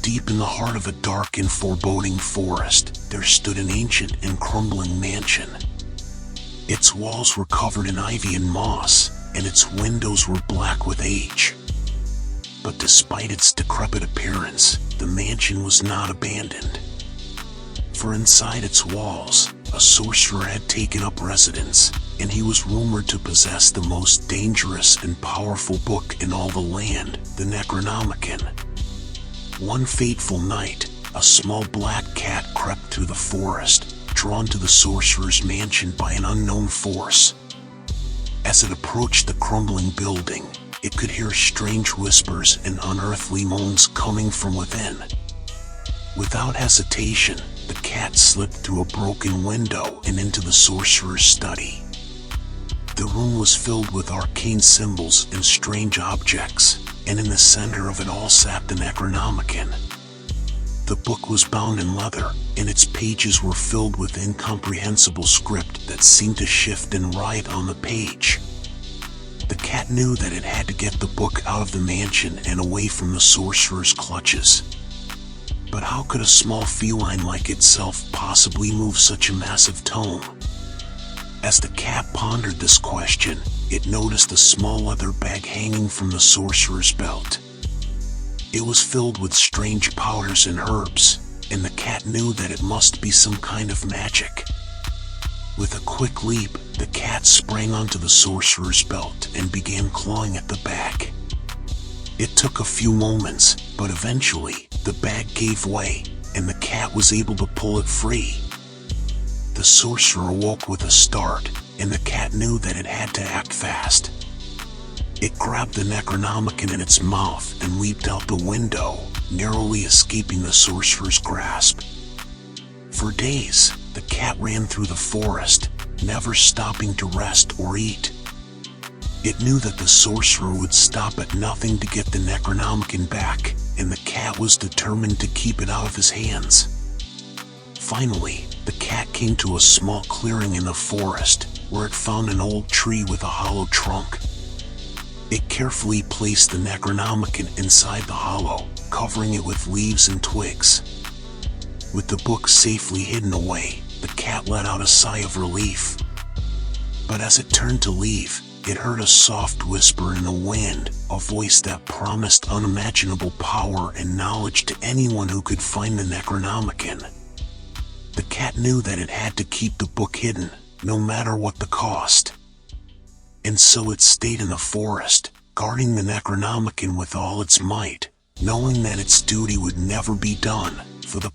deep in the heart of a dark and foreboding forest, there stood an ancient and crumbling mansion. Its walls were covered in ivy and moss, and its windows were black with age. But despite its decrepit appearance, the mansion was not abandoned. For inside its walls, a sorcerer had taken up residence, and he was rumored to possess the most dangerous and powerful book in all the land, the Necronomicon. One fateful night, a small black cat crept through the forest, drawn to the sorcerer's mansion by an unknown force. As it approached the crumbling building, it could hear strange whispers and unearthly moans coming from within. Without hesitation, the cat slipped through a broken window and into the sorcerer's study. The room was filled with arcane symbols and strange objects, and in the center of it all sat the Necronomicon. The book was bound in leather, and its pages were filled with incomprehensible script that seemed to shift and writhe on the page. The cat knew that it had to get the book out of the mansion and away from the sorcerer's clutches. But how could a small feline like itself possibly move such a massive tome? As the cat pondered this question, it noticed a small leather bag hanging from the sorcerer's belt. It was filled with strange powders and herbs, and the cat knew that it must be some kind of magic. With a quick leap, the cat sprang onto the sorcerer's belt and began clawing at the bag. It took a few moments, but eventually, the bag gave way, and the cat was able to pull it free. The sorcerer awoke with a start, and the cat knew that it had to act fast. It grabbed the Necronomicon in its mouth and leaped out the window, narrowly escaping the sorcerer's grasp. For days, the cat ran through the forest, never stopping to rest or eat. It knew that the sorcerer would stop at nothing to get the Necronomicon back, and the cat was determined to keep it out of his hands. Finally, the cat came to a small clearing in the forest, where it found an old tree with a hollow trunk. It carefully placed the Necronomicon inside the hollow, covering it with leaves and twigs. With the book safely hidden away, the cat let out a sigh of relief. But as it turned to leave, it heard a soft whisper in the wind, a voice that promised unimaginable power and knowledge to anyone who could find the Necronomicon. The cat knew that it had to keep the book hidden, no matter what the cost. And so it stayed in the forest, guarding the Necronomicon with all its might, knowing that its duty would never be done, for the